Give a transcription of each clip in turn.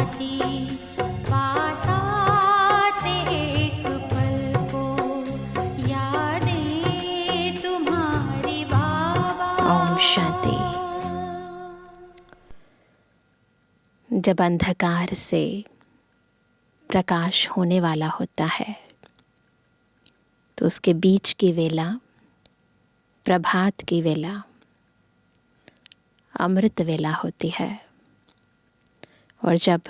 आती पास आते एक पल को यादें तुम्हारी बाबा। ओम शांति। जब अंधकार से प्रकाश होने वाला होता है तो उसके बीच की वेला, प्रभात की वेला, अमृत वेला होती है। और जब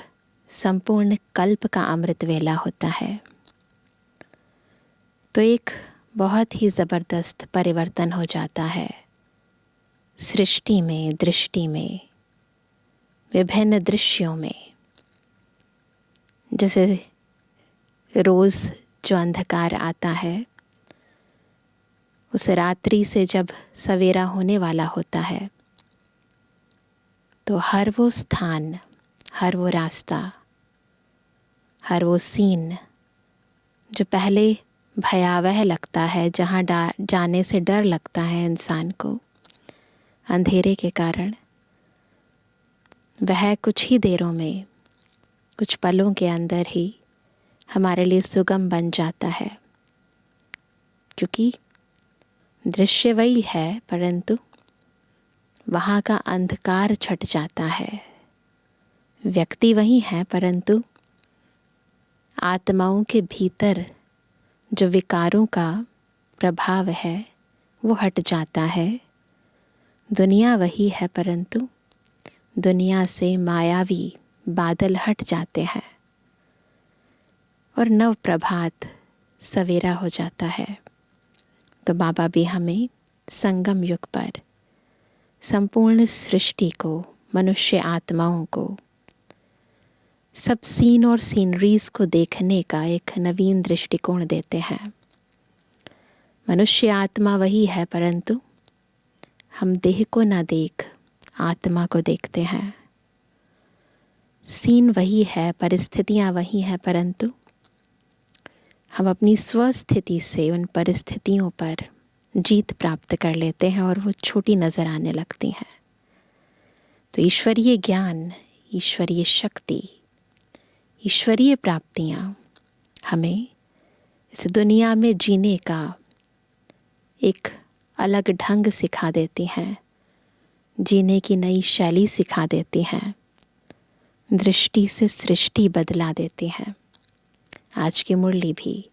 संपूर्ण कल्प का अमृत वेला होता है तो एक बहुत ही ज़बरदस्त परिवर्तन हो जाता है सृष्टि में, दृष्टि में, विभिन्न दृश्यों में। जैसे रोज़ जो अंधकार आता है उस रात्रि से जब सवेरा होने वाला होता है तो हर वो स्थान, हर वो रास्ता, हर वो सीन जो पहले भयावह लगता है, जहाँ जाने से डर लगता है इंसान को अंधेरे के कारण, वह कुछ ही देरों में, कुछ पलों के अंदर ही हमारे लिए सुगम बन जाता है। क्योंकि दृश्य वही है परंतु वहाँ का अंधकार छट जाता है। व्यक्ति वही है परंतु आत्माओं के भीतर जो विकारों का प्रभाव है वो हट जाता है। दुनिया वही है परंतु दुनिया से मायावी बादल हट जाते हैं और नव प्रभात सवेरा हो जाता है। तो बाबा भी हमें संगम युग पर संपूर्ण सृष्टि को, मनुष्य आत्माओं को, सब सीन और सीनरीज को देखने का एक नवीन दृष्टिकोण देते हैं। मनुष्य आत्मा वही है परंतु हम देह को ना देख आत्मा को देखते हैं। सीन वही है, परिस्थितियाँ वही हैं परंतु हम अपनी स्वस्थिति से उन परिस्थितियों पर जीत प्राप्त कर लेते हैं और वो छोटी नज़र आने लगती हैं। तो ईश्वरीय ज्ञान, ईश्वरीय शक्ति, ईश्वरीय प्राप्तियाँ हमें इस दुनिया में जीने का एक अलग ढंग सिखा देती हैं, जीने की नई शैली सिखा देती हैं, दृष्टि से सृष्टि बदला देती हैं। आज की मुरली भी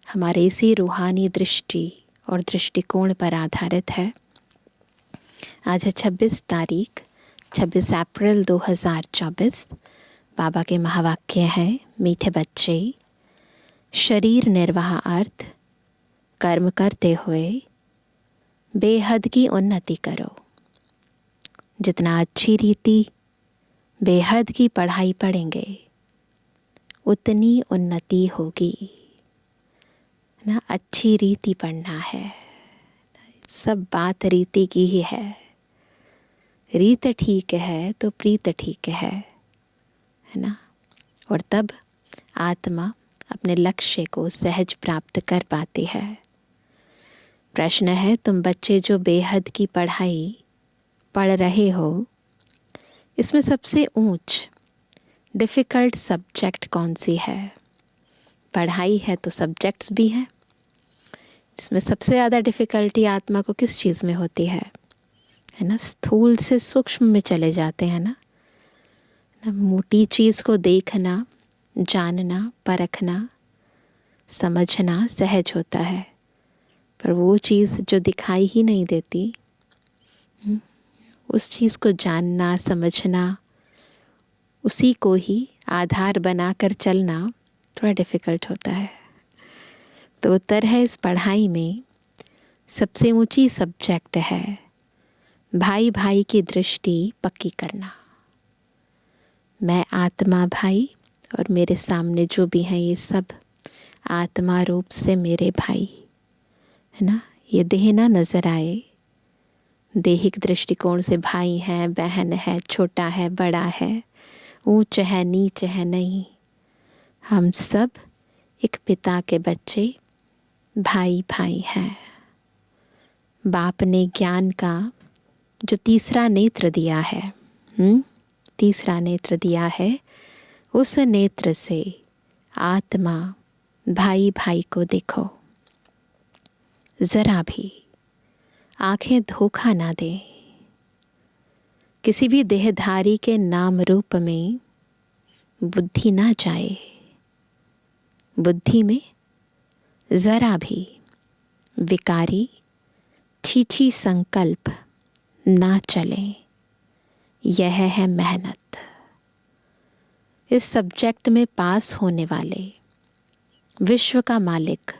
हमारे इसी रूहानी दृष्टि और दृष्टिकोण पर आधारित है। आज है 26 तारीख, 26 अप्रैल 2024। बाबा के महावाक्य हैं, मीठे बच्चे, शरीर निर्वाह अर्थ कर्म करते हुए बेहद की उन्नति करो। जितना अच्छी रीति बेहद की पढ़ाई पढ़ेंगे उतनी उन्नति होगी ना। अच्छी रीति पढ़ना है, सब बात रीति की ही है। रीत ठीक है तो प्रीत ठीक है ना। और तब आत्मा अपने लक्ष्य को सहज प्राप्त कर पाती है। प्रश्न है, तुम बच्चे जो बेहद की पढ़ाई पढ़ रहे हो, इसमें सबसे ऊंच डिफ़िकल्ट सब्जेक्ट कौन सी है? पढ़ाई है तो सब्जेक्ट्स भी हैं। इसमें सबसे ज़्यादा डिफ़िकल्टी आत्मा को किस चीज़ में होती है ना? स्थूल से सूक्ष्म में चले जाते हैं ना। मोटी चीज़ को देखना, जानना, परखना, समझना सहज होता है, पर वो चीज़ जो दिखाई ही नहीं देती, उस चीज़ को जानना, समझना, उसी को ही आधार बनाकर चलना थोड़ा डिफ़िकल्ट होता है। तो उत्तर है, इस पढ़ाई में सबसे ऊंची सब्जेक्ट है भाई भाई की दृष्टि पक्की करना। मैं आत्मा भाई और मेरे सामने जो भी हैं ये सब आत्मा रूप से मेरे भाई है ना। ये देह ना नज़र आए, देहिक दृष्टिकोण से भाई है, बहन है, छोटा है, बड़ा है, ऊंच है, नीच है, नहीं। हम सब एक पिता के बच्चे, भाई भाई हैं। बाप ने ज्ञान का जो तीसरा नेत्र दिया है, तीसरा नेत्र दिया है, उस नेत्र से आत्मा भाई भाई को देखो। जरा भी आंखें धोखा ना दे। किसी भी देहधारी के नाम रूप में बुद्धि ना जाए। बुद्धि में जरा भी विकारी छीछी संकल्प ना चले। यह है मेहनत। इस सब्जेक्ट में पास होने वाले विश्व का मालिक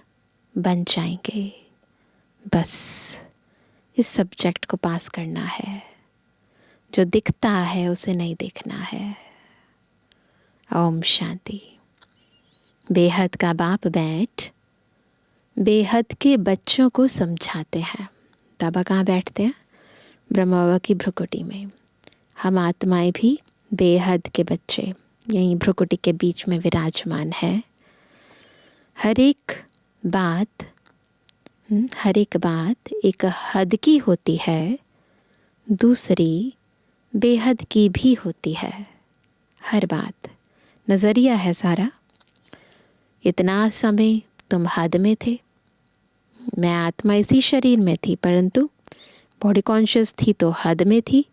बन जाएंगे। बस इस सब्जेक्ट को पास करना है। जो दिखता है उसे नहीं देखना है। ओम शांति। बेहद का बाप बैठ बेहद के बच्चों को समझाते हैं। बाबा कहाँ बैठते हैं? ब्रह्मा बाबा की भ्रुकुटी में। हम आत्माएं भी बेहद के बच्चे यहीं भ्रुकुटी के बीच में विराजमान है। हर एक बात एक हद की होती है, दूसरी बेहद की भी होती है। हर बात नज़रिया है सारा। इतना समय तुम हद में थे, मैं आत्मा इसी शरीर में थी, परंतु बॉडी कॉन्शियस थी तो हद में थी,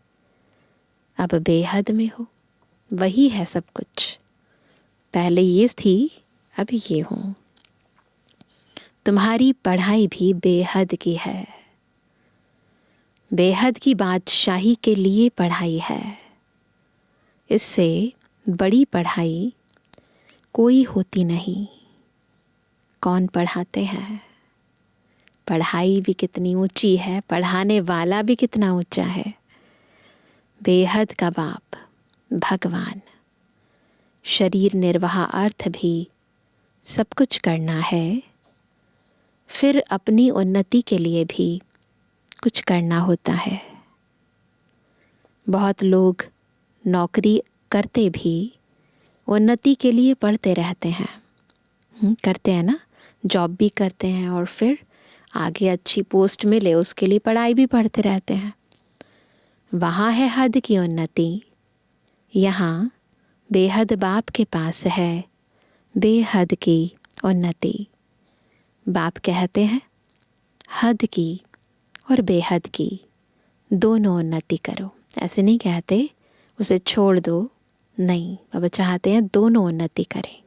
अब बेहद में हो। वही है सब कुछ। पहले ये थी, अब ये हूँ। तुम्हारी पढ़ाई भी बेहद की है। बेहद की बादशाही के लिए पढ़ाई है। इससे बड़ी पढ़ाई कोई होती नहीं। कौन पढ़ाते हैं? पढ़ाई भी कितनी ऊंची है, पढ़ाने वाला भी कितना ऊंचा है। बेहद का बाप भगवान। शरीर निर्वाह अर्थ भी सब कुछ करना है, फिर अपनी उन्नति के लिए भी कुछ करना होता है। बहुत लोग नौकरी करते भी उन्नति के लिए पढ़ते रहते हैं। करते हैं ना, जॉब भी करते हैं और फिर आगे अच्छी पोस्ट मिले उसके लिए पढ़ाई भी पढ़ते रहते हैं। वहाँ है हद की उन्नति, यहाँ बेहद बाप के पास है बेहद की उन्नति। बाप कहते हैं हद की और बेहद की दोनों उन्नति करो। ऐसे नहीं कहते उसे छोड़ दो, नहीं, बाबा चाहते हैं दोनों उन्नति करें।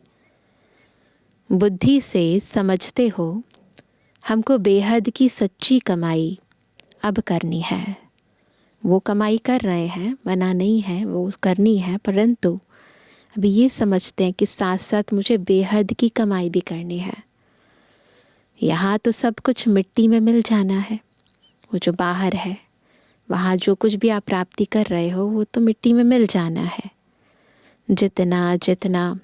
बुद्धि से समझते हो हमको बेहद की सच्ची कमाई अब करनी है। वो कमाई कर रहे हैं, मना नहीं है, वो करनी है, परंतु अभी ये समझते हैं कि साथ साथ मुझे बेहद की कमाई भी करनी है। यहाँ तो सब कुछ मिट्टी में मिल जाना है। वो जो बाहर है, वहाँ जो कुछ भी आप प्राप्ति कर रहे हो वो तो मिट्टी में मिल जाना है। जितना जितना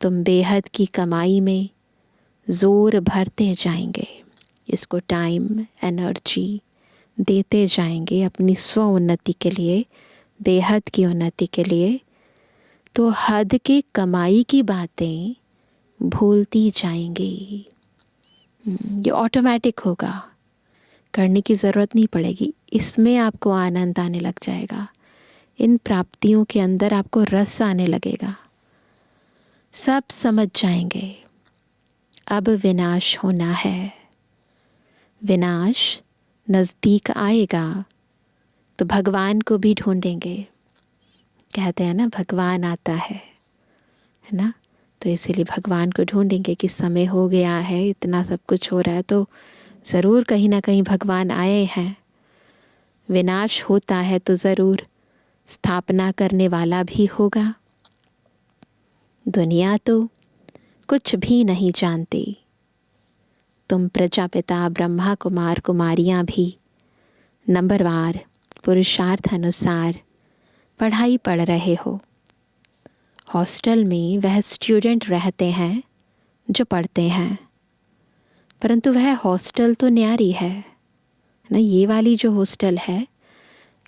तुम बेहद की कमाई में जोर भरते जाएंगे, इसको टाइम एनर्जी देते जाएंगे अपनी स्व उन्नति के लिए, बेहद की उन्नति के लिए, तो हद के कमाई की बातें भूलती जाएंगी। ये ऑटोमेटिक होगा, करने की ज़रूरत नहीं पड़ेगी। इसमें आपको आनंद आने लग जाएगा। इन प्राप्तियों के अंदर आपको रस आने लगेगा। सब समझ जाएंगे अब विनाश होना है। विनाश नज़दीक आएगा तो भगवान को भी ढूंढेंगे। कहते हैं ना भगवान आता है ना, तो इसीलिए भगवान को ढूंढेंगे कि समय हो गया है, इतना सब कुछ हो रहा है तो ज़रूर कहीं ना कहीं भगवान आए हैं। विनाश होता है तो ज़रूर स्थापना करने वाला भी होगा। दुनिया तो कुछ भी नहीं जानती। तुम प्रजापिता ब्रह्मा कुमार कुमारियाँ भी नंबरवार पुरुषार्थ अनुसार पढ़ाई पढ़ रहे हो। हॉस्टल में वह स्टूडेंट रहते हैं जो पढ़ते हैं, परंतु वह हॉस्टल तो न्यारी है ना। ये वाली जो हॉस्टल है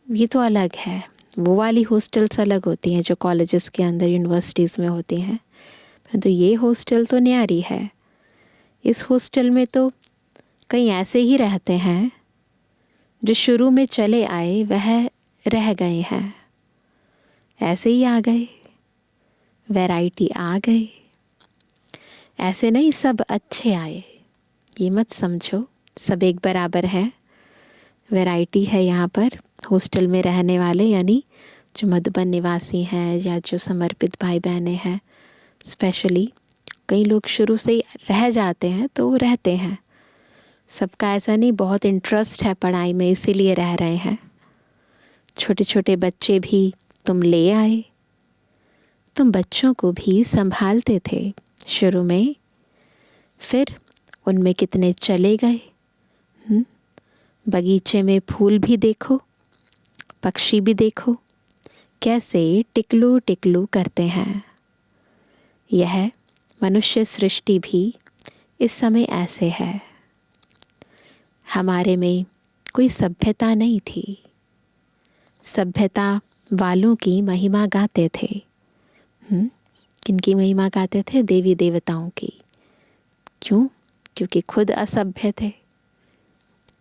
ये तो अलग है। वो वाली हॉस्टल्स अलग होती हैं जो कॉलेजेस के अंदर यूनिवर्सिटीज़ में होती हैं, परंतु ये हॉस्टल तो न्यारी है। इस हॉस्टल में तो कई ऐसे ही रहते हैं जो शुरू में चले आए वह रह गए हैं, ऐसे ही आ गए। वैरायटी आ गई। ऐसे नहीं सब अच्छे आए, ये मत समझो सब एक बराबर है। वैरायटी है यहाँ पर। हॉस्टल में रहने वाले यानी जो मधुबन निवासी हैं या जो समर्पित भाई बहनें हैं, स्पेशली कई लोग शुरू से ही रह जाते हैं तो वो रहते हैं। सबका ऐसा नहीं, बहुत इंटरेस्ट है पढ़ाई में इसीलिए रह रहे हैं। छोटे छोटे बच्चे भी तुम ले आए। तुम बच्चों को भी संभालते थे शुरू में, फिर उनमें कितने चले गए। बगीचे में फूल भी देखो, पक्षी भी देखो, कैसे टिकलू टिकलू करते हैं। यह मनुष्य सृष्टि भी इस समय ऐसे है। हमारे में कोई सभ्यता नहीं थी। सभ्यता वालों की महिमा गाते थे। किनकी महिमा गाते थे? देवी देवताओं की। क्यों? क्योंकि खुद असभ्य थे।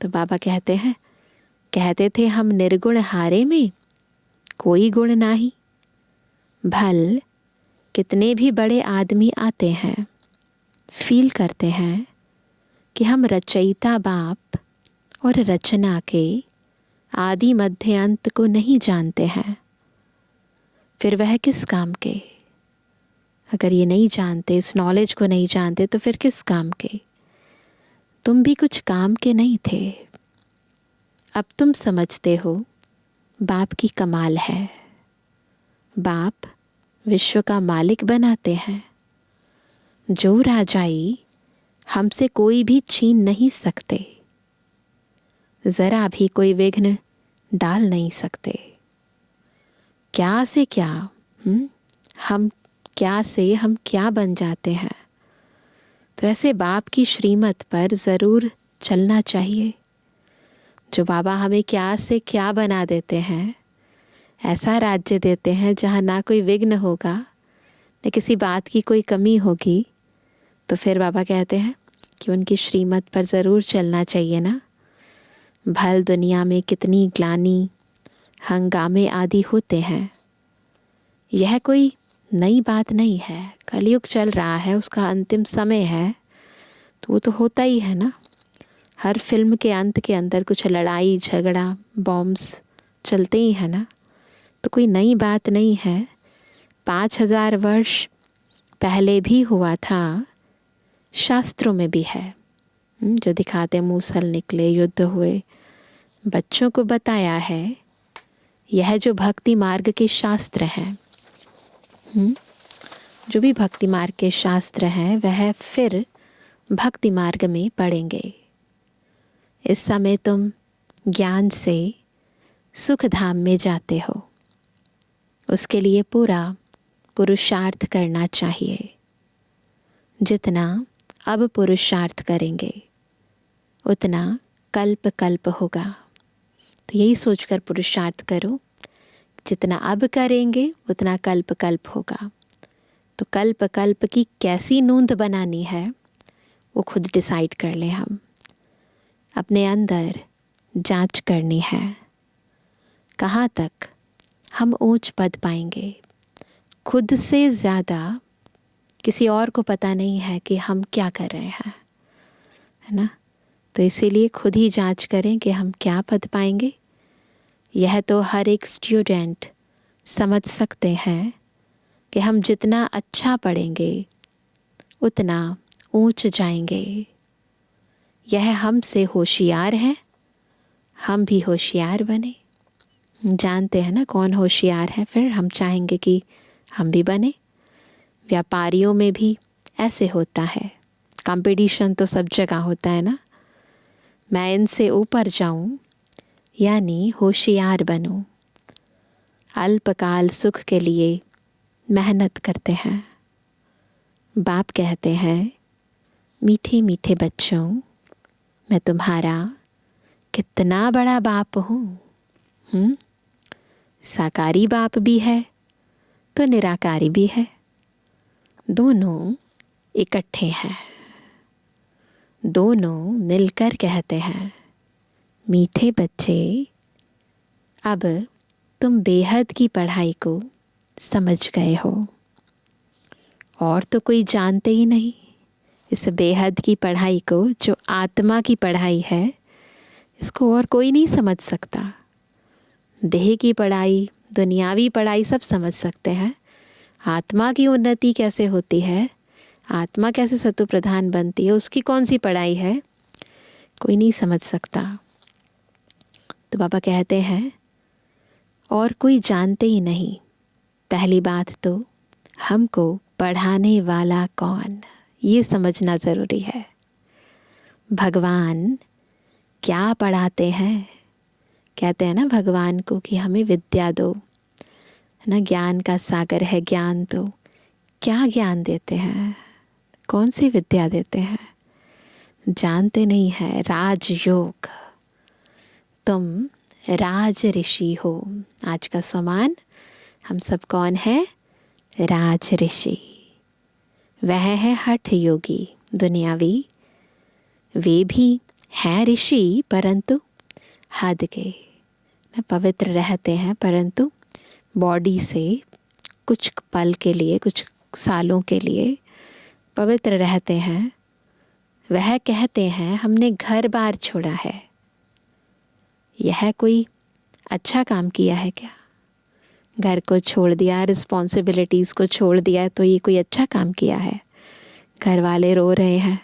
तो बाबा कहते थे हम निर्गुण हारे में कोई गुण नाही। भल कितने भी बड़े आदमी आते हैं, फील करते हैं कि हम रचयिता बाप और रचना के आदि मध्य अंत को नहीं जानते हैं, फिर वह किस काम के? अगर ये नहीं जानते, इस नॉलेज को नहीं जानते, तो फिर किस काम के? तुम भी कुछ काम के नहीं थे। अब तुम समझते हो बाप की कमाल है। बाप विश्व का मालिक बनाते हैं। जो राजाई हमसे कोई भी छीन नहीं सकते, जरा भी कोई विघ्न डाल नहीं सकते। क्या से क्या हम क्या बन जाते हैं। तो ऐसे बाप की श्रीमत पर ज़रूर चलना चाहिए। जो बाबा हमें क्या से क्या बना देते हैं, ऐसा राज्य देते हैं जहाँ ना कोई विघ्न होगा, न किसी बात की कोई कमी होगी, तो फिर बाबा कहते हैं कि उनकी श्रीमत पर ज़रूर चलना चाहिए ना। भल दुनिया में कितनी ग्लानि हंगामे आदि होते हैं। यह कोई नई बात नहीं है। कलयुग चल रहा है, उसका अंतिम समय है, तो वो तो होता ही है ना। हर फिल्म के अंत के अंदर कुछ लड़ाई झगड़ा बॉम्ब्स चलते ही है ना। तो कोई नई बात नहीं है। 5000 वर्ष पहले भी हुआ था, शास्त्रों में भी है। जो दिखाते मूसल निकले, युद्ध हुए, बच्चों को बताया है। यह जो भक्ति मार्ग के शास्त्र हैं, जो भी भक्ति मार्ग के शास्त्र हैं, वह फिर भक्ति मार्ग में पढ़ेंगे। इस समय तुम ज्ञान से सुख धाम में जाते हो, उसके लिए पूरा पुरुषार्थ करना चाहिए। जितना अब पुरुषार्थ करेंगे उतना कल्प कल्प होगा। तो यही सोचकर पुरुषार्थ करो, जितना अब करेंगे उतना कल्प कल्प होगा। तो कल्प कल्प की कैसी नूंद बनानी है वो खुद डिसाइड कर लें। हम अपने अंदर जांच करनी है, कहाँ तक हम ऊंच पद पाएंगे। खुद से ज़्यादा किसी और को पता नहीं है कि हम क्या कर रहे हैं, है ना। तो इसीलिए खुद ही जांच करें कि हम क्या पद पाएंगे। यह तो हर एक स्टूडेंट समझ सकते हैं कि हम जितना अच्छा पढ़ेंगे उतना ऊंच जाएंगे। यह हमसे होशियार है, हम भी होशियार बने। जानते हैं ना कौन होशियार है, फिर हम चाहेंगे कि हम भी बने। व्यापारियों में भी ऐसे होता है। कंपटीशन तो सब जगह होता है ना। मैं इनसे ऊपर जाऊं यानी होशियार बनूं। अल्पकाल सुख के लिए मेहनत करते हैं। बाप कहते हैं, मीठे मीठे बच्चों, मैं तुम्हारा कितना बड़ा बाप हूँ। साकारी बाप भी है तो निराकारी भी है, दोनों इकट्ठे हैं। दोनों मिलकर कहते हैं, मीठे बच्चे, अब तुम बेहद की पढ़ाई को समझ गए हो। और तो कोई जानते ही नहीं इस बेहद की पढ़ाई को, जो आत्मा की पढ़ाई है, इसको और कोई नहीं समझ सकता। देह की पढ़ाई, दुनियावी पढ़ाई सब समझ सकते हैं। आत्मा की उन्नति कैसे होती है, आत्मा कैसे सत्व प्रधान बनती है, उसकी कौन सी पढ़ाई है, कोई नहीं समझ सकता। तो बाबा कहते हैं और कोई जानते ही नहीं। पहली बात तो हमको पढ़ाने वाला कौन, ये समझना ज़रूरी है। भगवान क्या पढ़ाते हैं? कहते हैं ना भगवान को कि हमें विद्या दो, है ना, ज्ञान का सागर है ज्ञान दो। क्या ज्ञान देते हैं, कौन सी विद्या देते हैं, जानते नहीं है। राजयोग, तुम राज ऋषि हो। आज का सम्मान हम सब कौन है? राज ऋषि। वह है हठ योगी दुनियावी, वे भी हैं ऋषि परंतु हद के, पवित्र रहते हैं परंतु बॉडी से कुछ पल के लिए, कुछ सालों के लिए पवित्र रहते हैं। वह कहते हैं हमने घर बार छोड़ा है। यह कोई अच्छा काम किया है क्या? घर को छोड़ दिया, रिस्पॉन्सिबिलिटीज़ को छोड़ दिया, तो ये कोई अच्छा काम किया है? घर वाले रो रहे हैं।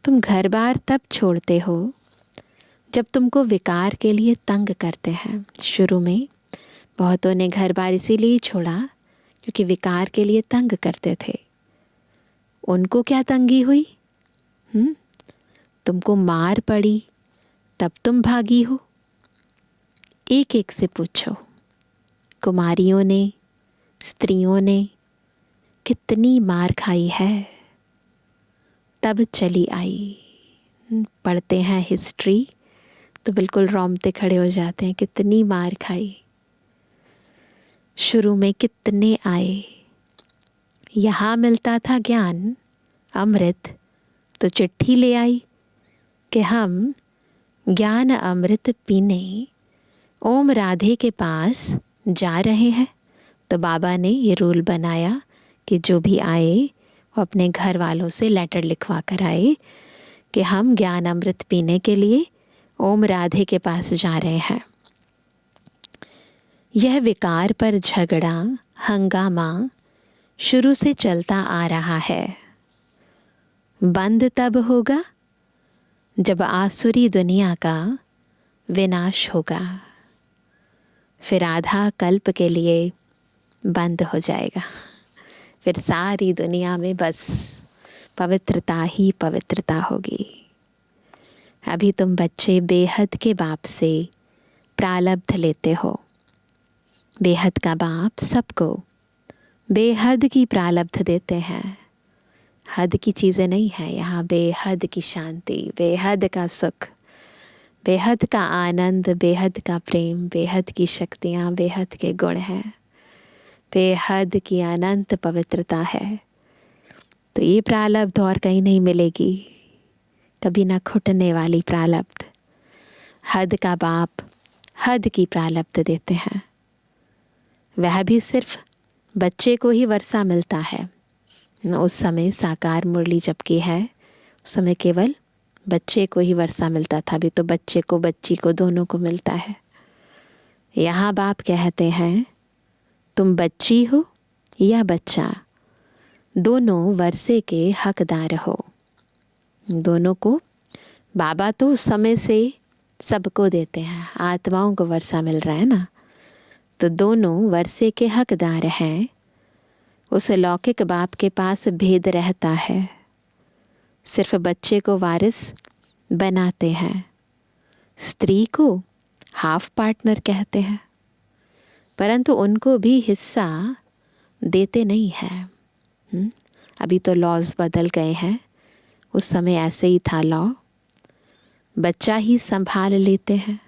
तुम घर बार तब छोड़ते हो जब तुमको विकार के लिए तंग करते हैं। शुरू में बहुतों ने घर बार इसीलिए छोड़ा क्योंकि विकार के लिए तंग करते थे। उनको क्या तंगी हुई? तुमको मार पड़ी तब तुम भागी हो? एक एक से पूछो। कुमारियों ने, स्त्रियों ने कितनी मार खाई है, तब चली आई। पढ़ते हैं हिस्ट्री तो बिल्कुल रोंगटे खड़े हो जाते हैं। कितनी मार खाई, शुरू में कितने आए। यहाँ मिलता था ज्ञान अमृत तो चिट्ठी ले आई कि हम ज्ञान अमृत पीने ओम राधे के पास जा रहे हैं। तो बाबा ने ये रूल बनाया कि जो भी आए वो अपने घर वालों से लेटर लिखवा कर आए कि हम ज्ञान अमृत पीने के लिए ओम राधे के पास जा रहे हैं। यह विकार पर झगड़ा, हंगामा शुरू से चलता आ रहा है। बंद तब होगा जब आसुरी दुनिया का विनाश होगा। फिर आधा कल्प के लिए बंद हो जाएगा। फिर सारी दुनिया में बस पवित्रता ही पवित्रता होगी। अभी तुम बच्चे बेहद के बाप से प्रारब्ध लेते हो। बेहद का बाप सबको बेहद की प्रारब्ध देते हैं। हद की चीज़ें नहीं है यहाँ। बेहद की शांति, बेहद का सुख, बेहद का आनंद, बेहद का प्रेम, बेहद की शक्तियाँ, बेहद के गुण हैं, बेहद की अनंत पवित्रता है। तो ये प्रारब्ध और कहीं नहीं मिलेगी, कभी ना घुटने वाली प्रारब्ध। हद का बाप हद की प्रारब्ध देते हैं। वह भी सिर्फ बच्चे को ही वर्षा मिलता है। उस समय साकार मुरली जबकि है, उस समय केवल बच्चे को ही वर्षा मिलता था। अभी तो बच्चे को, बच्ची को, दोनों को मिलता है। यहाँ बाप कहते हैं तुम बच्ची हो या बच्चा, दोनों वर्षे के हकदार हो। दोनों को बाबा तो उस समय से सबको देते हैं। आत्माओं को वर्षा मिल रहा है ना, तो दोनों वर्षे के हकदार हैं। उस लौकिक बाप के पास भेद रहता है, सिर्फ बच्चे को वारिस बनाते हैं। स्त्री को हाफ पार्टनर कहते हैं, परंतु उनको भी हिस्सा देते नहीं है। अभी तो लॉज बदल गए हैं, उस समय ऐसे ही था लॉ। बच्चा ही संभाल लेते हैं।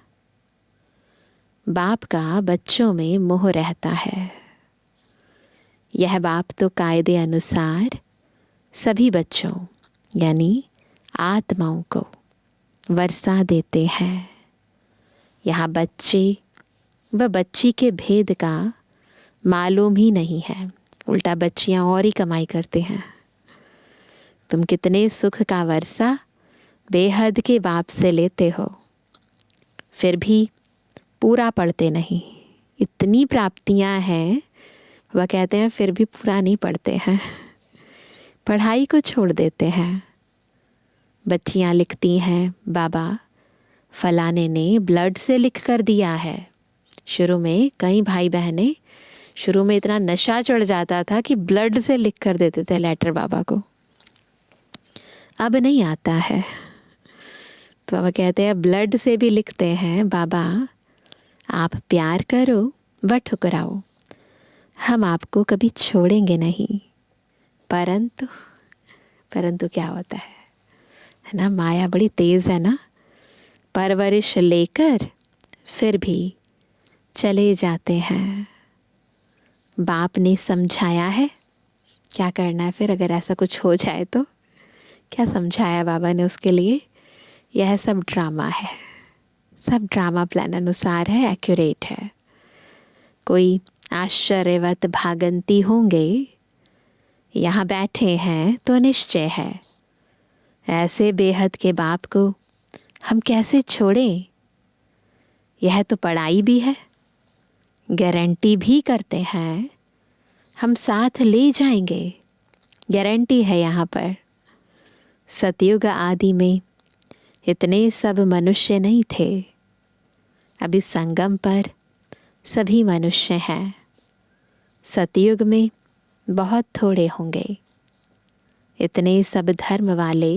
बाप का बच्चों में मोह रहता है। यह बाप तो कायदे अनुसार सभी बच्चों यानी आत्माओं को वर्षा देते हैं। यहाँ बच्चे व बच्ची के भेद का मालूम ही नहीं है। उल्टा बच्चियाँ और ही कमाई करती हैं। तुम कितने सुख का वर्षा बेहद के बाप से लेते हो, फिर भी पूरा पढ़ते नहीं। इतनी प्राप्तियां हैं, वह कहते हैं फिर भी पूरा नहीं पढ़ते हैं, पढ़ाई को छोड़ देते हैं। बच्चियां लिखती हैं, बाबा फलाने ने ब्लड से लिख कर दिया है। शुरू में कई भाई बहनें, शुरू में इतना नशा चढ़ जाता था कि ब्लड से लिख कर देते थे लेटर बाबा को। अब नहीं आता है, तो बाबा कहते हैं ब्लड से भी लिखते हैं, बाबा आप प्यार करो व ठुकराओ, हम आपको कभी छोड़ेंगे नहीं। परंतु क्या होता है ना, माया बड़ी तेज है ना। परवरिश लेकर फिर भी चले जाते हैं। बाप ने समझाया है क्या करना है, फिर अगर ऐसा कुछ हो जाए तो क्या समझाया बाबा ने उसके लिए। यह सब ड्रामा है, सब ड्रामा प्लान अनुसार है, एक्यूरेट है। कोई आश्चर्यवत भागंती होंगे, यहाँ बैठे हैं तो निश्चय है ऐसे बेहद के बाप को हम कैसे छोड़ें। यह तो पढ़ाई भी है, गारंटी भी करते हैं हम साथ ले जाएंगे, गारंटी है यहाँ पर। सतयुग आदि में इतने सब मनुष्य नहीं थे, अभी संगम पर सभी मनुष्य हैं। सतयुग में बहुत थोड़े होंगे, इतने सब धर्म वाले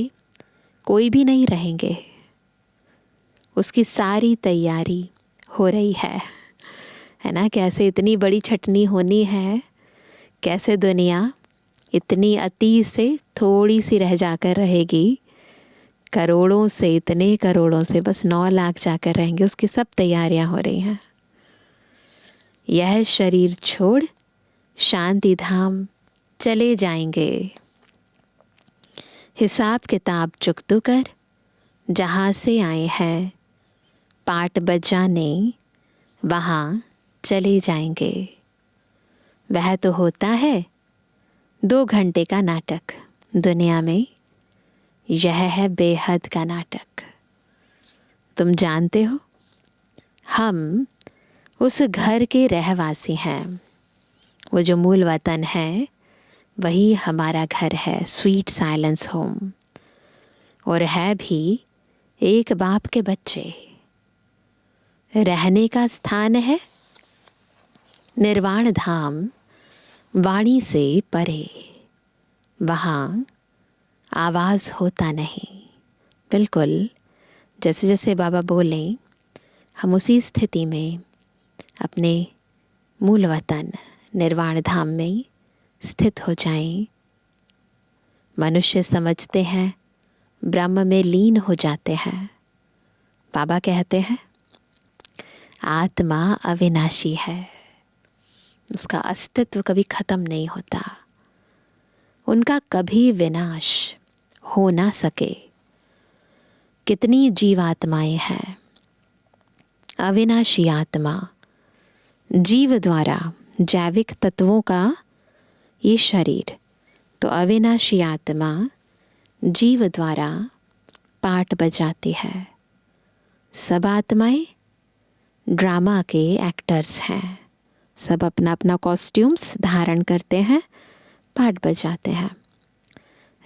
कोई भी नहीं रहेंगे। उसकी सारी तैयारी हो रही है ना। कैसे इतनी बड़ी छटनी होनी है, कैसे दुनिया इतनी अति से थोड़ी सी रह जाकर रहेगी, करोड़ों से, इतने करोड़ों से बस 9 लाख जाकर रहेंगे, उसकी सब तैयारियां हो रही हैं। यह शरीर छोड़ शांति धाम चले जाएंगे। हिसाब किताब चुकतू कर जहाँ से आए हैं, पाट बजाने वहाँ चले जाएंगे। वह तो होता है 2 घंटे का नाटक, दुनिया में यह है बेहद का नाटक। तुम जानते हो हम उस घर के रहवासी हैं, वो जो मूल वतन है वही हमारा घर है, स्वीट साइलेंस होम। और है भी एक बाप के बच्चे। रहने का स्थान है निर्वाण धाम, वाणी से परे, वहाँ आवाज़ होता नहीं। बिल्कुल जैसे जैसे बाबा बोले, हम उसी स्थिति में अपने मूल वतन निर्वाण धाम में स्थित हो जाएं। मनुष्य समझते हैं ब्रह्म में लीन हो जाते हैं। बाबा कहते हैं आत्मा अविनाशी है, उसका अस्तित्व कभी ख़त्म नहीं होता, उनका कभी विनाश हो ना सके। कितनी जीवात्माएं हैं, अविनाशी आत्मा, जीव द्वारा जैविक तत्वों का ये शरीर, तो अविनाशी आत्मा जीव द्वारा पाठ बजाती है। सब आत्माएं ड्रामा के एक्टर्स हैं, सब अपना अपना कॉस्ट्यूम्स धारण करते हैं, पाठ बजाते हैं।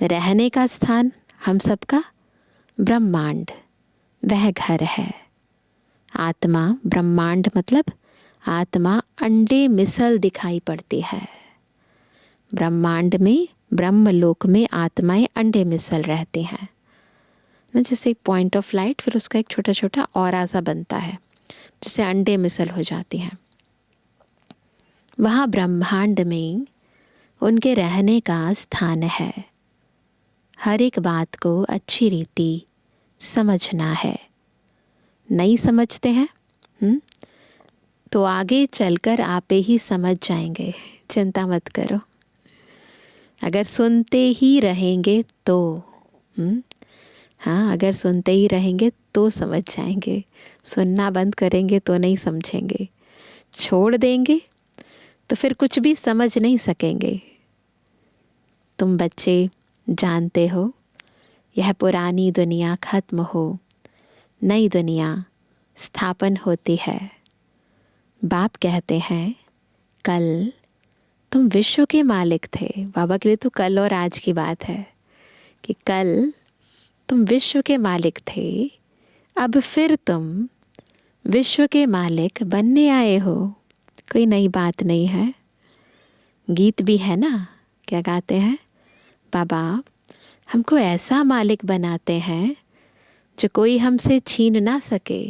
रहने का स्थान हम सबका ब्रह्मांड, वह घर है। आत्मा ब्रह्मांड मतलब आत्मा अंडे मिसल दिखाई पड़ती है। ब्रह्मांड में, ब्रह्मलोक में आत्माएं अंडे मिसल रहती हैं ना, जैसे एक पॉइंट ऑफ लाइट, फिर उसका एक छोटा छोटा ऑरा सा बनता है जिससे अंडे मिसल हो जाती हैं। वहाँ ब्रह्मांड में उनके रहने का स्थान है। हर एक बात को अच्छी रीति समझना है। नहीं समझते हैं तो आगे चलकर आप ही समझ जाएंगे, चिंता मत करो। अगर सुनते ही रहेंगे तो हाँ, अगर सुनते ही रहेंगे तो समझ जाएंगे, सुनना बंद करेंगे तो नहीं समझेंगे। छोड़ देंगे तो फिर कुछ भी समझ नहीं सकेंगे। तुम बच्चे जानते हो, यह पुरानी दुनिया खत्म हो, नई दुनिया स्थापन होती है। बाप कहते हैं कल तुम विश्व के मालिक थे। बाबा के लिए तो कल और आज की बात है कि कल तुम विश्व के मालिक थे, अब फिर तुम विश्व के मालिक बनने आए हो। कोई नई बात नहीं है। गीत भी है ना, क्या गाते हैं? बाबा हमको ऐसा मालिक बनाते हैं जो कोई हमसे छीन ना सके,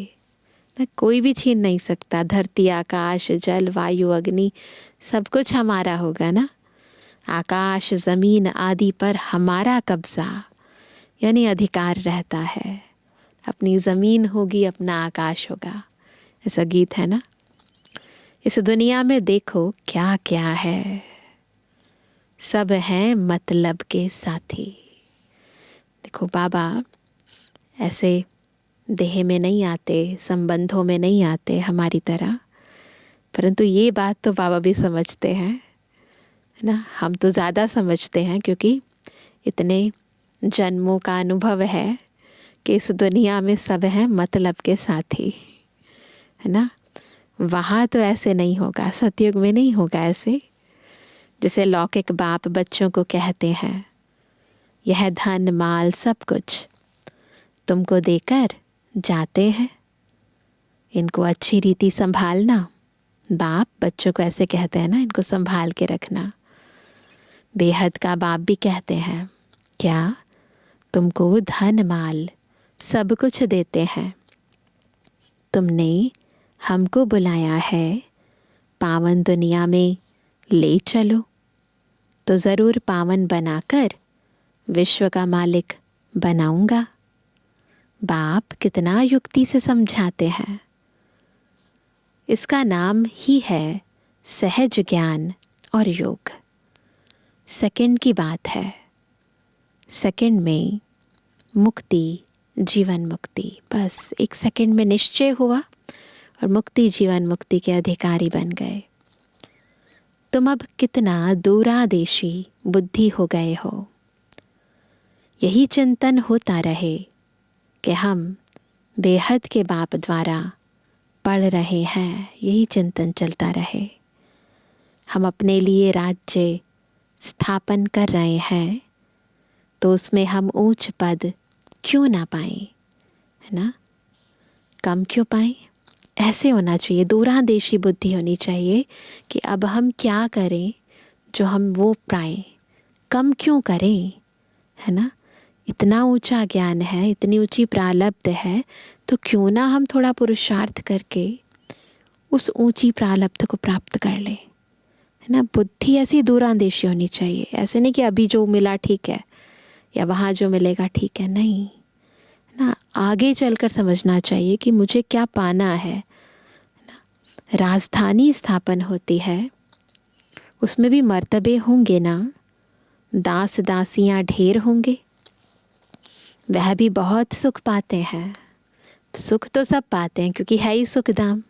ना कोई भी छीन नहीं सकता। धरती, आकाश, जल, वायु, अग्नि सब कुछ हमारा होगा ना। आकाश ज़मीन आदि पर हमारा कब्जा यानी अधिकार रहता है। अपनी ज़मीन होगी, अपना आकाश होगा, ऐसा गीत है ना। इस दुनिया में देखो क्या क्या है, सब हैं मतलब के साथी। देखो बाबा ऐसे देह में नहीं आते, संबंधों में नहीं आते हमारी तरह, परंतु ये बात तो बाबा भी समझते हैं, है ना। हम तो ज़्यादा समझते हैं क्योंकि इतने जन्मों का अनुभव है कि इस दुनिया में सब हैं मतलब के साथी, है ना। वहाँ तो ऐसे नहीं होगा, सतयुग में नहीं होगा ऐसे। जैसे लौकिक बाप बच्चों को कहते हैं, यह धन माल सब कुछ तुमको देकर जाते हैं, इनको अच्छी रीति संभालना। बाप बच्चों को ऐसे कहते हैं ना, इनको संभाल के रखना। बेहद का बाप भी कहते हैं, क्या तुमको धन माल सब कुछ देते हैं, तुमने हमको बुलाया है पावन दुनिया में ले चलो, तो ज़रूर पावन बनाकर विश्व का मालिक बनाऊंगा। बाप कितना युक्ति से समझाते हैं। इसका नाम ही है सहज ज्ञान और योग। सेकंड की बात है, सेकंड में मुक्ति, जीवन मुक्ति, बस एक सेकंड में निश्चय हुआ और मुक्ति, जीवन मुक्ति के अधिकारी बन गए। तुम अब कितना दूरादेशी बुद्धि हो गए हो। यही चिंतन होता रहे कि हम बेहद के बाप द्वारा पढ़ रहे हैं, यही चिंतन चलता रहे। हम अपने लिए राज्य स्थापन कर रहे हैं, तो उसमें हम ऊंच पद क्यों ना पाएं, है ना। कम क्यों पाएं? ऐसे होना चाहिए, दूरादेशी बुद्धि होनी चाहिए कि अब हम क्या करें जो हम वो पाएं, कम क्यों करें, है ना। इतना ऊंचा ज्ञान है, इतनी ऊंची प्रारब्ध है, तो क्यों ना हम थोड़ा पुरुषार्थ करके उस ऊंची प्रारब्ध को प्राप्त कर ले, है ना। बुद्धि ऐसी दूरांदेशी होनी चाहिए। ऐसे नहीं कि अभी जो मिला ठीक है या वहाँ जो मिलेगा ठीक है, नहीं ना। आगे चलकर समझना चाहिए कि मुझे क्या पाना है ना। राजधानी स्थापन होती है, उसमें भी मर्तबे होंगे ना, दास दासियाँ ढेर होंगे, वह भी बहुत सुख पाते हैं। सुख तो सब पाते हैं क्योंकि है ही सुख धाम।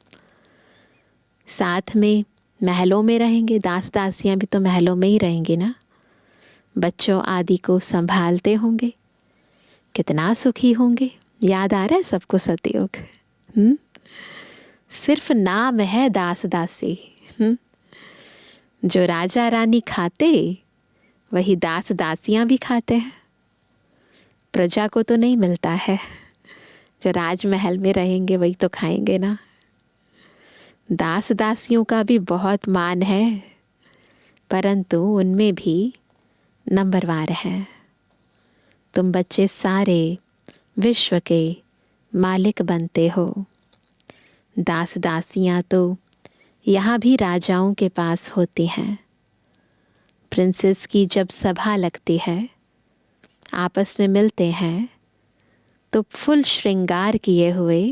साथ में महलों में रहेंगे, दास दासियाँ भी तो महलों में ही रहेंगे ना। बच्चों आदि को संभालते होंगे, कितना सुखी होंगे। याद आ रहा है सबको सतयुग? सिर्फ नाम है दास दासी। जो राजा रानी खाते वही दास दासियाँ भी खाते हैं। प्रजा को तो नहीं मिलता है, जो राजमहल में रहेंगे वही तो खाएंगे ना। दास दासियों का भी बहुत मान है, परंतु उनमें भी नंबरवार हैं। तुम बच्चे सारे विश्व के मालिक बनते हो। दास दासियाँ तो यहाँ भी राजाओं के पास होती हैं। प्रिंसेस की जब सभा लगती है, आपस में मिलते हैं, तो फुल श्रृंगार किए हुए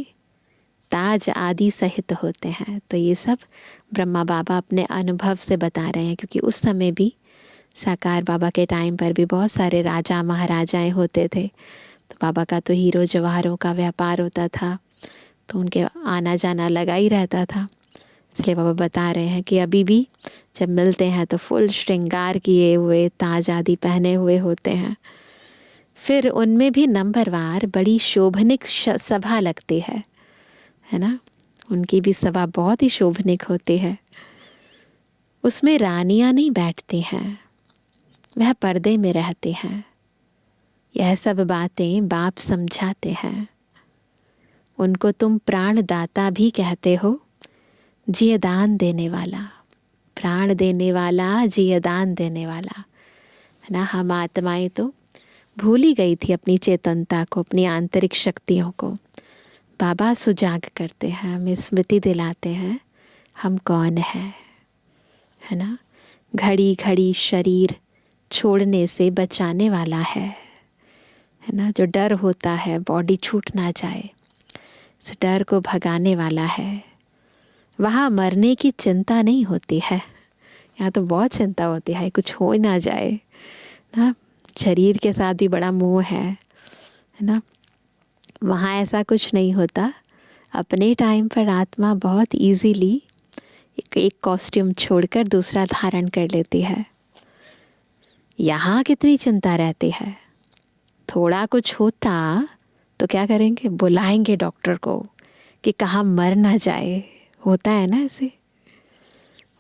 ताज आदि सहित होते हैं। तो ये सब ब्रह्मा बाबा अपने अनुभव से बता रहे हैं, क्योंकि उस समय भी साकार बाबा के टाइम पर भी बहुत सारे राजा महाराजाएं होते थे। तो बाबा का तो हीरो जवाहरों का व्यापार होता था, तो उनके आना जाना लगा ही रहता था। इसलिए बाबा बता रहे हैं कि अभी भी जब मिलते हैं तो फुल श्रृंगार किए हुए, ताज आदि पहने हुए होते हैं। फिर उनमें भी नंबरवार बड़ी शोभनिक सभा लगती है ना। उनकी भी सभा बहुत ही शोभनिक होती है। उसमें रानियां नहीं बैठती हैं, वह पर्दे में रहती हैं। यह सब बातें बाप समझाते हैं। उनको तुम प्राणदाता भी कहते हो, जियदान देने वाला, प्राण देने वाला, जियदान देने वाला, है ना। हम आत्माएं तो भूल ही गई थी अपनी चेतनता को, अपनी आंतरिक शक्तियों को। बाबा सुजाग करते हैं, हमें स्मृति दिलाते हैं हम कौन है ना। घड़ी घड़ी शरीर छोड़ने से बचाने वाला है ना। जो डर होता है बॉडी छूट ना जाए, इस डर को भगाने वाला है। वहाँ मरने की चिंता नहीं होती है, यहाँ तो बहुत चिंता होती है कुछ हो ना जाए ना। शरीर के साथ भी बड़ा मोह है ना। वहाँ ऐसा कुछ नहीं होता। अपने टाइम पर आत्मा बहुत इजीली एक कॉस्ट्यूम छोड़कर दूसरा धारण कर लेती है। यहाँ कितनी चिंता रहती है। थोड़ा कुछ होता तो क्या करेंगे, बुलाएंगे डॉक्टर को कि कहाँ मर ना जाए, होता है ना ऐसे।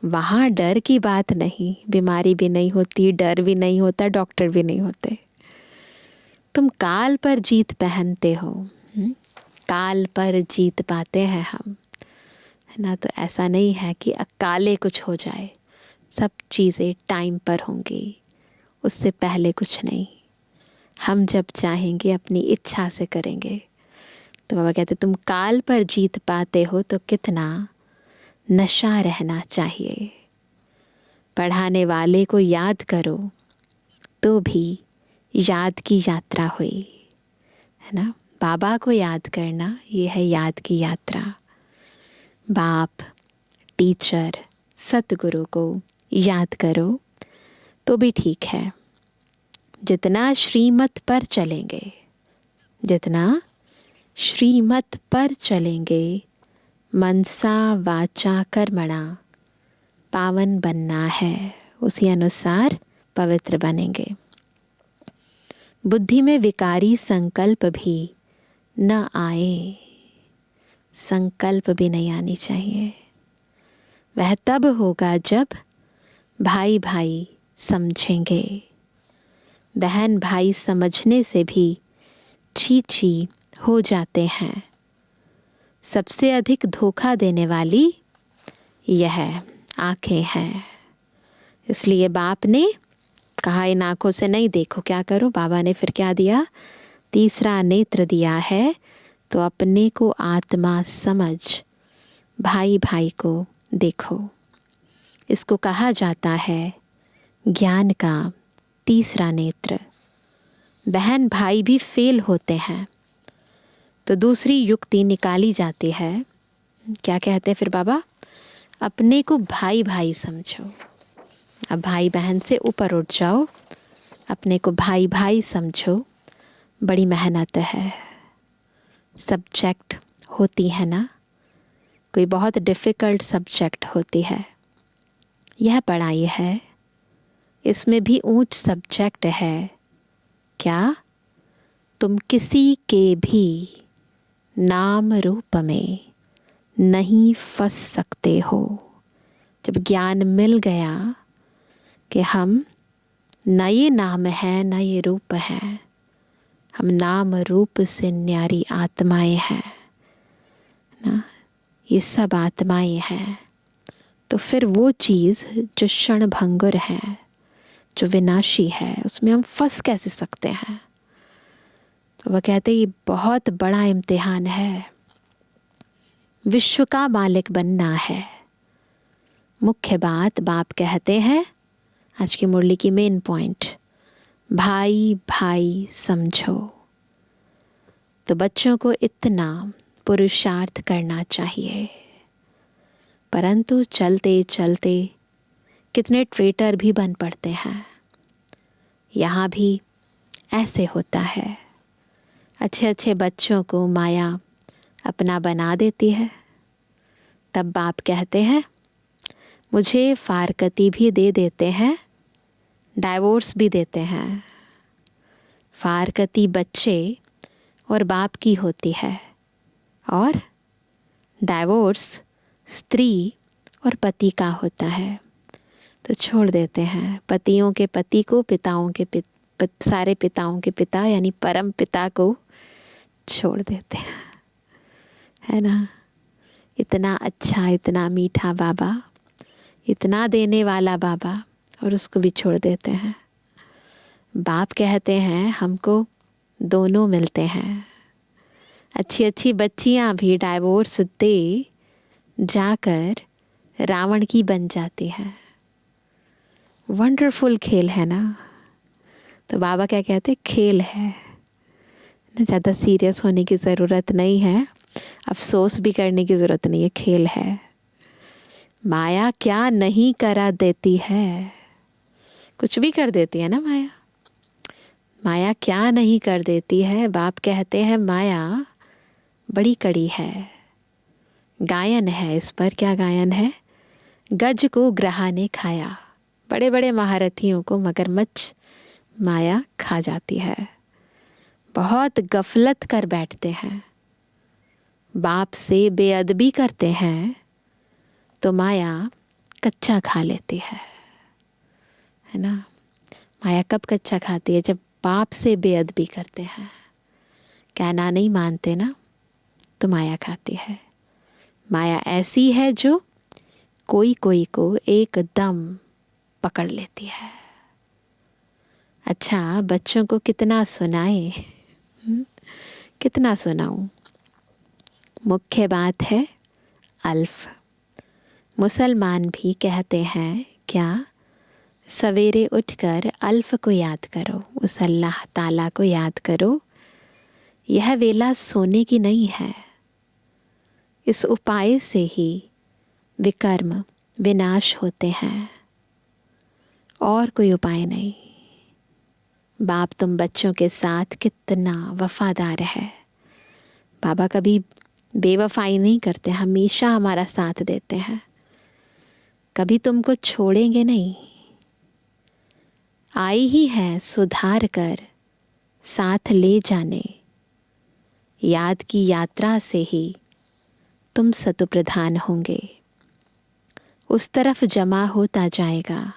वहाँ डर की बात नहीं, बीमारी भी नहीं होती, डर भी नहीं होता, डॉक्टर भी नहीं होते। तुम काल पर जीत पहनते हो, काल पर जीत पाते हैं हम, है ना। तो ऐसा नहीं है कि अकाले कुछ हो जाए, सब चीज़ें टाइम पर होंगी, उससे पहले कुछ नहीं। हम जब चाहेंगे अपनी इच्छा से करेंगे। तो बाबा कहते तुम काल पर जीत पाते हो तो कितना नशा रहना चाहिए। पढ़ाने वाले को याद करो तो भी याद की यात्रा हुई, है ना। बाबा को याद करना ये है याद की यात्रा। बाप, टीचर, सतगुरु को याद करो तो भी ठीक है। जितना श्रीमत पर चलेंगे, जितना श्रीमत पर चलेंगे, मनसा वाचा कर्मणा पावन बनना है, उसी अनुसार पवित्र बनेंगे। बुद्धि में विकारी संकल्प भी न आए, संकल्प भी नहीं आनी चाहिए। वह तब होगा जब भाई भाई समझेंगे। बहन भाई समझने से भी छी छी हो जाते हैं। सबसे अधिक धोखा देने वाली यह आंखें हैं। इसलिए बाप ने कहा इन आंखों से नहीं देखो। क्या करो, बाबा ने फिर क्या दिया, तीसरा नेत्र दिया है। तो अपने को आत्मा समझ भाई भाई को देखो। इसको कहा जाता है ज्ञान का तीसरा नेत्र। बहन भाई भी फेल होते हैं तो दूसरी युक्ति निकाली जाती है। क्या कहते हैं फिर बाबा, अपने को भाई भाई समझो। अब भाई बहन से ऊपर उठ जाओ, अपने को भाई भाई समझो। बड़ी मेहनत है, सब्जेक्ट होती है ना, कोई बहुत डिफ़िकल्ट सब्जेक्ट होती है। यह पढ़ाई है, इसमें भी ऊंच सब्जेक्ट है। क्या तुम किसी के भी नाम रूप में नहीं फंस सकते हो। जब ज्ञान मिल गया कि हम न ये नाम है न ये रूप है, हम नाम रूप से न्यारी आत्माएं हैं ना, ये सब आत्माएं हैं। तो फिर वो चीज़ जो क्षण भंगुर है, जो विनाशी है, उसमें हम फंस कैसे सकते हैं। तो वह कहते ये बहुत बड़ा इम्तिहान है, विश्व का मालिक बनना है। मुख्य बात बाप कहते हैं, आज की मुरली की मेन पॉइंट, भाई भाई समझो। तो बच्चों को इतना पुरुषार्थ करना चाहिए, परंतु चलते चलते कितने ट्रेटर भी बन पड़ते हैं। यहाँ भी ऐसे होता है, अच्छे अच्छे बच्चों को माया अपना बना देती है, तब बाप कहते हैं मुझे फारकती भी दे देते हैं, डाइवोर्स भी देते हैं। फारकती बच्चे और बाप की होती है और डाइवोर्स स्त्री और पति का होता है। तो छोड़ देते हैं पतियों के पति को, पिताओं के सारे पिताओं के पिता यानी परम पिता को छोड़ देते हैं, है ना। इतना अच्छा, इतना मीठा बाबा, इतना देने वाला बाबा, और उसको भी छोड़ देते हैं। बाप कहते हैं हमको दोनों मिलते हैं। अच्छी अच्छी बच्चियां भी डाइवोर्स दे जाकर रावण की बन जाती है। वंडरफुल खेल है ना। तो बाबा क्या कहते, खेल है, ज़्यादा सीरियस होने की ज़रूरत नहीं है, अफसोस भी करने की ज़रूरत नहीं है, खेल है। माया क्या नहीं करा देती है, कुछ भी कर देती है ना माया। माया क्या नहीं कर देती है। बाप कहते हैं माया बड़ी कड़ी है। गायन है इस पर। क्या गायन है? गज को ग्रहा ने खाया। बड़े बड़े महारथियों को मगरमच्छ माया खा जाती है। बहुत गफलत कर बैठते हैं, बाप से बेअदबी करते हैं तो माया कच्चा खा लेती है ना। माया कब कच्चा खाती है? जब बाप से बेअदबी करते हैं, कहना नहीं मानते ना, तो माया खाती है। माया ऐसी है जो कोई कोई को एकदम पकड़ लेती है। अच्छा, बच्चों को कितना सुनाए, कितना सुनाऊं। मुख्य बात है अल्फ। मुसलमान भी कहते हैं क्या, सवेरे उठकर अल्फ को याद करो, उस अल्लाह ताला को याद करो। यह वेला सोने की नहीं है। इस उपाय से ही विकर्म विनाश होते हैं, और कोई उपाय नहीं। बाप तुम बच्चों के साथ कितना वफादार है। बाबा कभी बेवफाई नहीं करते, हमेशा हमारा साथ देते हैं, कभी तुमको छोड़ेंगे नहीं। आई ही है सुधार कर साथ ले जाने, याद की यात्रा से ही तुम सतुप्रधान होंगे। उस तरफ जमा होता जाएगा।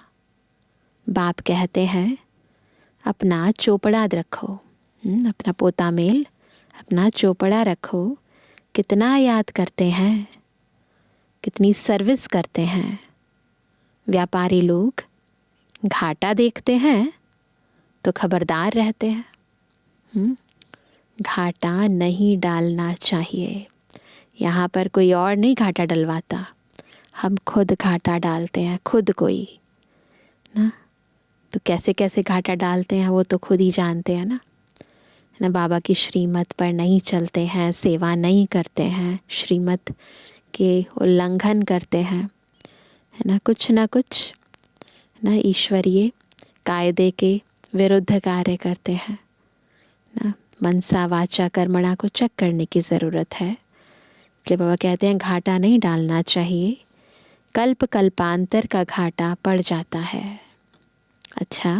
बाप कहते हैं अपना चोपड़ा रखो, अपना पोता मेल, अपना चोपड़ा रखो। कितना याद करते हैं, कितनी सर्विस करते हैं। व्यापारी लोग घाटा देखते हैं तो खबरदार रहते हैं। घाटा नहीं डालना चाहिए। यहाँ पर कोई और नहीं घाटा डलवाता, हम खुद घाटा डालते हैं, खुद कोई ना। तो कैसे कैसे घाटा डालते हैं वो तो खुद ही जानते हैं ना। बाबा की श्रीमत पर नहीं चलते हैं, सेवा नहीं करते हैं, श्रीमत के उल्लंघन करते हैं, है ना। कुछ ना कुछ ना ईश्वरीय कायदे के विरुद्ध कार्य करते हैं ना। मनसा वाचा कर्मणा को चेक करने की ज़रूरत है। इसलिए बाबा कहते हैं घाटा नहीं डालना चाहिए, कल्प कल्पांतर का घाटा पड़ जाता है। अच्छा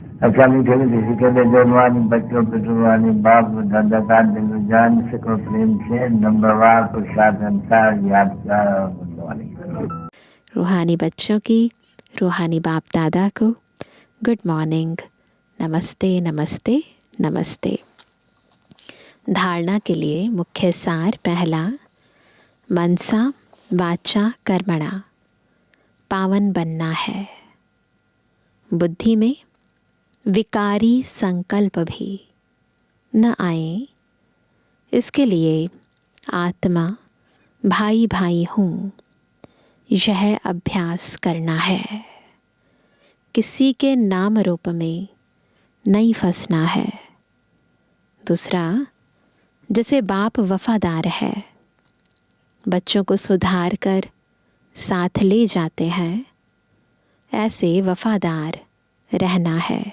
मीठे मीठे के बेजवानी बच्चों पे जुबानी बाप दादा का दिल जान से को प्रेम से नंबरवार प्रसाद अनुसार यादगार और गुणवानी। रूहानी बच्चों की रूहानी बाप दादा को गुड मॉर्निंग, नमस्ते नमस्ते नमस्ते। धारणा के लिए मुख्य सार पहला, मनसा वाचा कर्मणा, पावन बनना है। बुद्धि में विकारी संकल्प भी न आए, इसके लिए आत्मा भाई भाई हूँ यह अभ्यास करना है। किसी के नाम रूप में नहीं फंसना है। दूसरा, जैसे बाप वफादार है, बच्चों को सुधार कर साथ ले जाते हैं, ऐसे वफादार रहना है।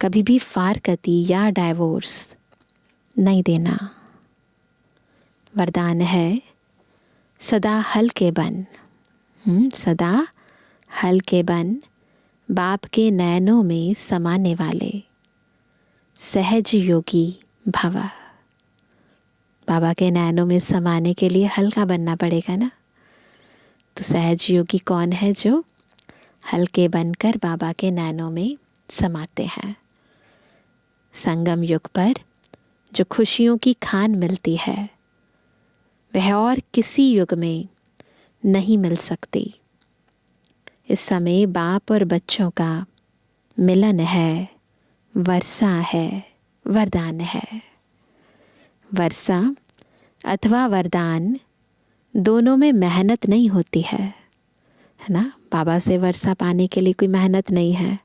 कभी भी फारकती या डाइवोर्स नहीं देना। वरदान है सदा हल्के बन, सदा हल्के बन, बाप के नैनों में समाने वाले सहज योगी भव। बाबा के नैनों में समाने के लिए हल्का बनना पड़ेगा ना। तो सहज योगी कौन है? जो हल्के बनकर बाबा के नैनों में समाते हैं। संगम युग पर जो खुशियों की खान मिलती है वह और किसी युग में नहीं मिल सकती। इस समय बाप और बच्चों का मिलन है, वर्षा है, वरदान है। वर्षा अथवा वरदान दोनों में मेहनत नहीं होती है ना। बाबा से वर्षा पाने के लिए कोई मेहनत नहीं है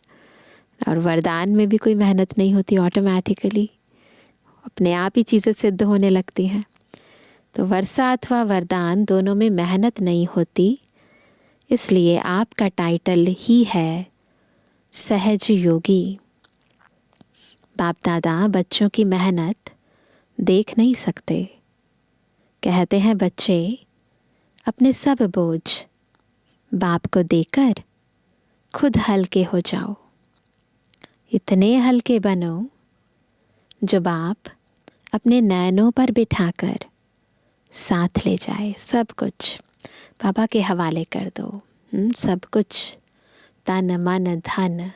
और वरदान में भी कोई मेहनत नहीं होती, ऑटोमेटिकली अपने आप ही चीज़ें सिद्ध होने लगती हैं। तो वर्षा अथवा वरदान दोनों में मेहनत नहीं होती, इसलिए आपका टाइटल ही है सहज योगी। बाप दादा बच्चों की मेहनत देख नहीं सकते। कहते हैं बच्चे अपने सब बोझ बाप को देकर खुद हल्के हो जाओ। इतने हल्के बनो जो बाप अपने नैनों पर बिठाकर साथ ले जाए। सब कुछ बाबा के हवाले कर दो। सब कुछ, तन मन धन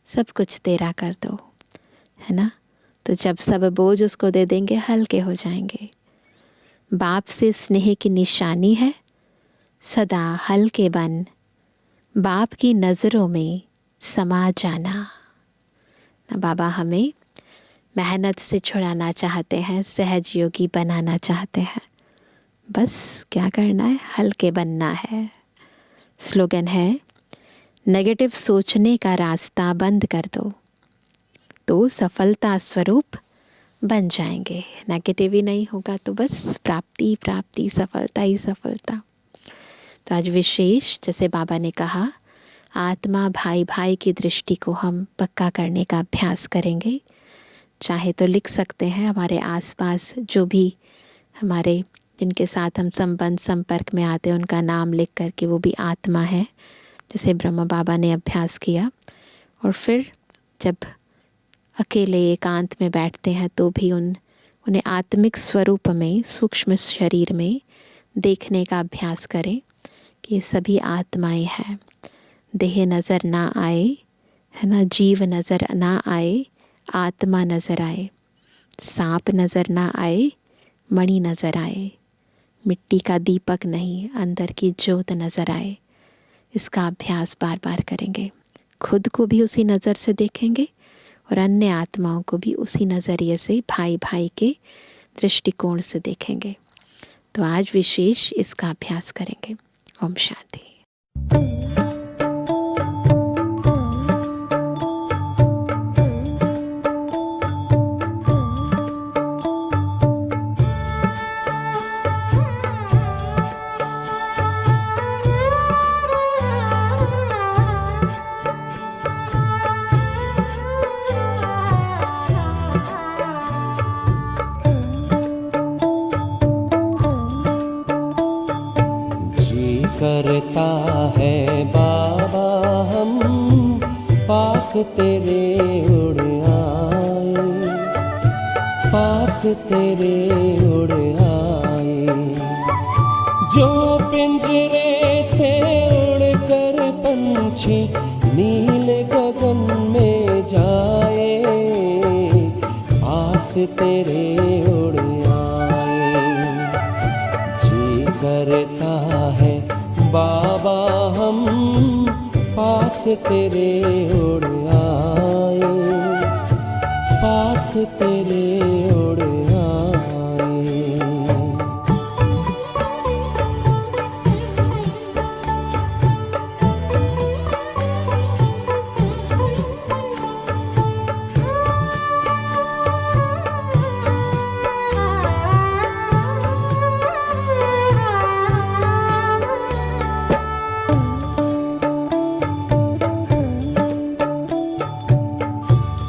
सब कुछ तेरा कर दो, है ना। तो जब सब बोझ उसको दे देंगे हल्के हो जाएंगे। बाप से स्नेह की निशानी है सदा हल्के बन, बाप की नज़रों में समा जाना। बाबा हमें मेहनत से छुड़ाना चाहते हैं, सहज योगी बनाना चाहते हैं। बस क्या करना है? हल्के बनना है। स्लोगन है नेगेटिव सोचने का रास्ता बंद कर दो तो सफलता स्वरूप बन जाएंगे। नेगेटिव ही नहीं होगा तो बस प्राप्ति प्राप्ति, सफलता ही सफलता। तो आज विशेष, जैसे बाबा ने कहा, आत्मा भाई भाई की दृष्टि को हम पक्का करने का अभ्यास करेंगे। चाहे तो लिख सकते हैं हमारे आसपास जो भी हमारे जिनके साथ हम संबंध संपर्क में आते हैं उनका नाम लिख करके, वो भी आत्मा है, जैसे ब्रह्मा बाबा ने अभ्यास किया। और फिर जब अकेले एकांत में बैठते हैं तो भी उन्हें आत्मिक स्वरूप में, सूक्ष्म शरीर में देखने का अभ्यास करें कि ये सभी आत्माएं हैं। देह नज़र ना आए, है ना, जीव नज़र ना आए, आत्मा नज़र आए। सांप नज़र ना आए, मणि नज़र आए। मिट्टी का दीपक नहीं, अंदर की ज्योत नज़र आए। इसका अभ्यास बार बार करेंगे। खुद को भी उसी नज़र से देखेंगे और अन्य आत्माओं को भी उसी नज़रिए से, भाई भाई के दृष्टिकोण से देखेंगे। तो आज विशेष इसका अभ्यास करेंगे। ओम शांति। करता है बाबा हम पास तेरे उड़ आए, पास तेरे उड़ आए। जो पिंजरे से उड़कर पंछी नील गगन में जाए, पास तेरे उड़ आए। जी करता है बाबा हम पास तेरे उड़ आए, पास तेरे उड़ आए।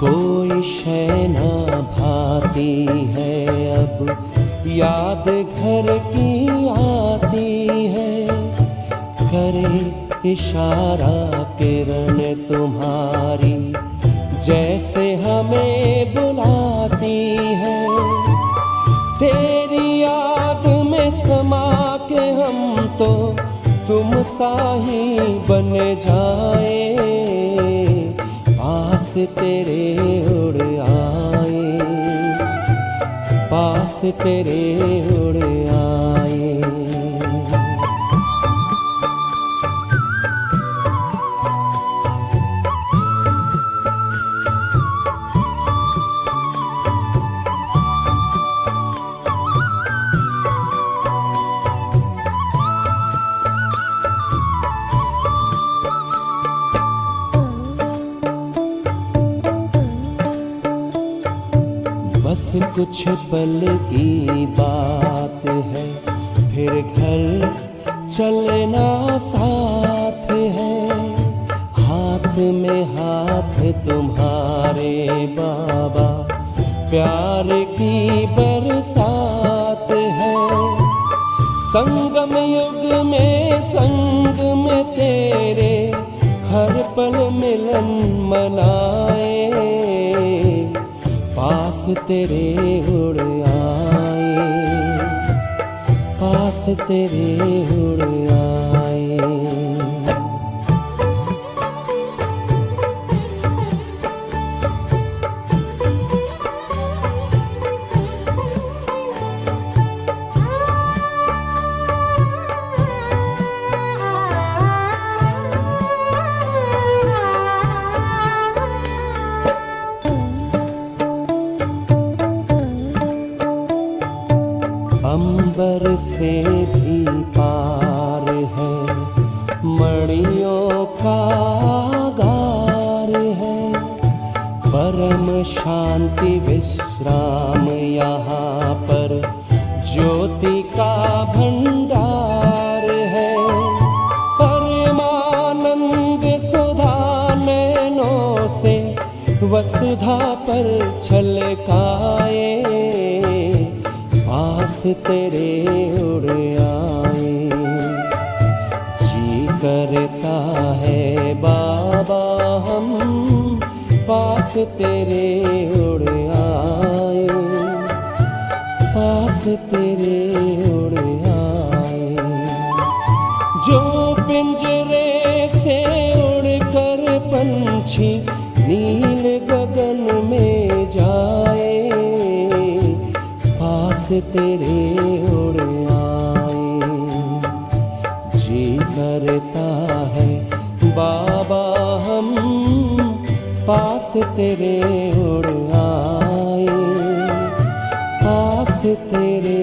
कोई शय ना भाती है अब याद घर की आती है, करे इशारा किरण तुम्हारी, जैसे हमें बुलाती है। तेरी याद में समा के हम तो तुम सा ही बन जाए, पास तेरे उड़ आए, पास तेरे उड़ आए। बस कुछ पल की बात है, फिर घर चलना साथ है। हाथ में हाथ तुम्हारे बाबा, प्यार की बरसात है। संगम युग में संग में तेरे, हर पल मिलन मनाए, पास तेरे उड़ आए, पास तेरे उड़ आए। अंबर से भी पार है, मणियों का गार है। परम शांति विश्राम यहाँ पर, ज्योति का भंडार है। परमानंद सुधा नैनों से वसुधा पर छलकाए, पास तेरे उड़ आए। जी करता है बाबा हम पास तेरे उड़ आए, पास तेरे उड़ आए। जो पिंजरे से उड़कर पंछी नील गगन में जाए, पास तेरे उड़ आए। जी करता है बाबा हम पास तेरे उड़ आए, पास तेरे